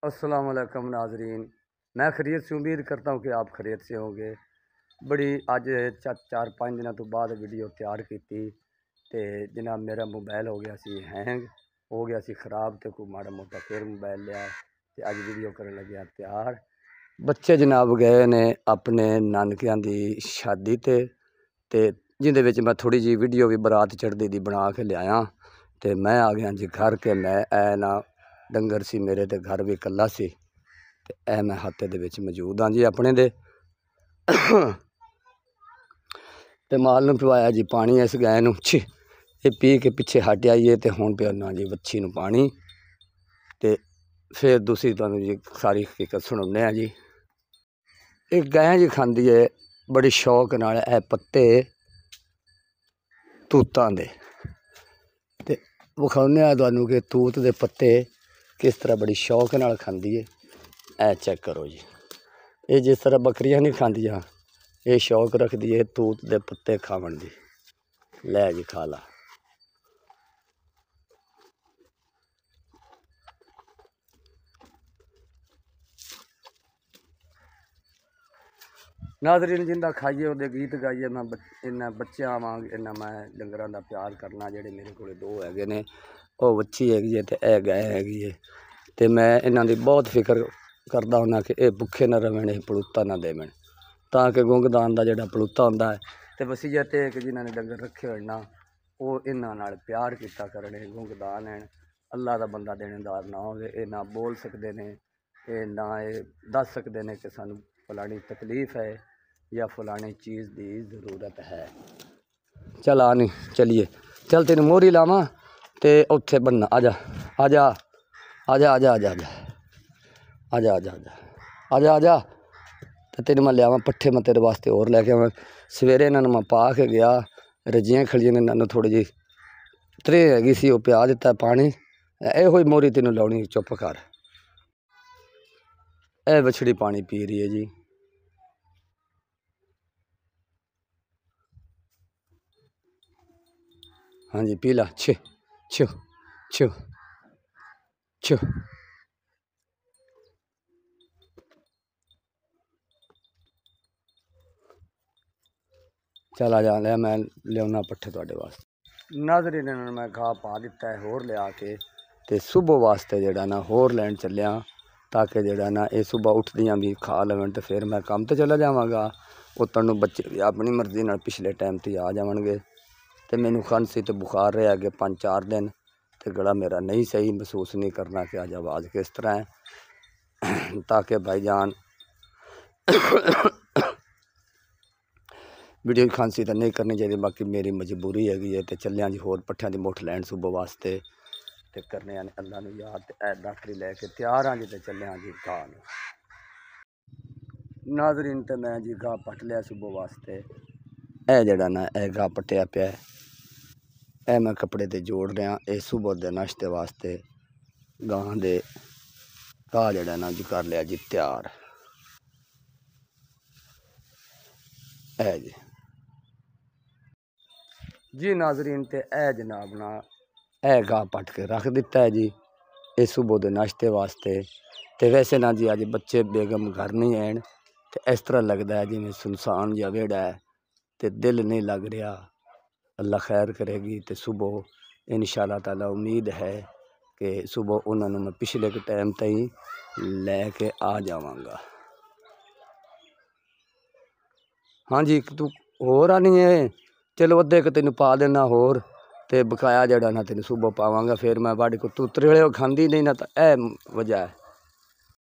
अस्सलाम वालेकुम नाजरीन। मैं खैरियत से उम्मीद करता हूँ कि आप खैरियत से होंगे। बड़ी अज 4-5 दिनों तो बाद वीडियो तैयार की तो जनाब मेरा मोबाइल हो गया सी हैंग, हो गया सी ख़राब, तो कोई माड़ा मोटा फिर मोबाइल लिया तो अज वीडियो करने लगे तैयार। बच्चे जनाब गए ने अपने नानकियां दी शादी ते जिंदे विच मैं थोड़ी जी वीडियो भी बरात चढ़दी दी बना के लिया। तो मैं आ गया जी घर के, मैं ऐ ना डंगर सी मेरे ते घर भी कला सी, ते ऐ मैं हाते दे विच मौजूद हाँ जी अपने दे। ते माल नूं पिवाया जी पानी इस गाय नूं, ये पी के पिछे हट आइए तो हुण पियाना जी बच्ची नूं पानी। ते फिर दूसरी तुहानूं जी सारी हकीकत सुणाउने आ जी। एक गाय जी खांदी है बड़ी शौक नाल ऐ पत्ते तूतां दे, ते विखाउने आ तुहानूं कि तूत दे पत्ते किस तरह बड़ी शौक नाल खांदी है। ऐ चेक करो जी, ये जिस तरह बकरियां नहीं खांदियां, ये शौक रखदी है तूत दे पत्ते खावन दी। लै जी खा ला। नाज़रीन जिंदा खाइए वो गीत गाइए। मैं इन्ना बच्चों वांग इन्ना मैं डंगरां दा प्यार करना। जेडे मेरे को दो है ने, वो बच्ची हैगी है, तो यह गाय हैगी है। तो मैं इन्हां दी बहुत फिक्र करदा हुन्ना कि ये भुखे ना रहन, ये पलूता ना देवन, ताकि गुंगदान का जोड़ा पलूता होंदा है तो वसीयत है कि जिन्होंने डंगर रखे हो ना, वो इन्हां नाल प्यार किया करने। गुंगदान है, अल्लाह का बंदा देनेदार ना हो, ये ना बोल सकते हैं, ये ना ये दस सकते हैं कि सानू फलानी तकलीफ है या फलानी चीज़ की ज़रूरत है। चल आ नहीं चलिए, चल तेन मोहरी लावा तो उत्थे बनना। आजा आजा आजा आजा आजा आजा आजा आजा आजा आजा आजा, तो तेन मैं लियावा पट्ठे, मैं तेरे वास्ते होर लैके आवां। सवेरे इन्होंने मैं पा के गया, रजियां खड़ियां ने, इन्होंने थोड़ी जी त्रे हैगी सी, वो पिया दिता पानी। यो मोहरी तेनों लाउणी, चुप कर। ए बछड़ी पानी पी रही है जी। हाँ जी पी ला। छो छो छो छो। चल आ जा, मैं लिया पट्ठे थोड़े वास्ते। नाज़रीन इन्होंने मैं घाह पा दिता है होर लिया के, तो सुबह वास्ते जोड़ा ना होर लैन चलिया, ताकि जोड़ा ना ये सुबह उठदियाँ भी खा लवन, तो फिर मैं काम तो चला जावांगा। उतन बच्चे भी अपनी मर्जी नाल पिछले टाइम तो आ जावणगे। तो मैनू खांसी तो बुखार रहा अगे 5-4 दिन, तो गला मेरा नहीं सही, महसूस नहीं करना कि अज आवाज़ किस तरह है। ताकि भाईजान वीडियो की खांसी तो नहीं करनी चाहिए, बाकी मेरी मजबूरी हैगी है। तो चलिया जी होर पट्ठियां की मुठ लैन सुबह वास्ते, तो करने अल्लाह नूं याद, ऐ डॉक्टरी लैके तैयार हाँ जी। तो चलिया जी घाह नूं। नाज़रीन तो मैं जी घाह पट लिया सुबह वास्ते। ए जड़ा ना ए घाह पट्टिया पिया, ए मैं कपड़े ते जोड़ रहा, ये सुबह के नाश्ते वास्ते गां दे घाह जड़ा ना जी कर लिया जी तैयार। है जी नाज़रीन, ते ए जनाब ना ए घाह पट के रख दिता है जी, ये सुबह के नाश्ते वास्ते। तो वैसे ना जी अज बच्चे बेगम घर नहीं हैं, तो इस तरह लगता है जिवें सुनसान जिहा वेड़ा है, तो दिल नहीं लग रहा। अल्लाह खैर करेगी, तो सुबह इंशाअल्लाह ताला उम्मीद है कि सुबह उन्होंने मैं पिछले के टाइम तई लैके आ जावांगा। हाँ जी तू होर आनी है, चलो अद्धे क तेन पा देना होर, तो बकाया जड़ा ना तेन सुबह पावांगा। फिर मैं बाड़ी को तू त्रेले खांदी नहीं ना, तो यह वजह है।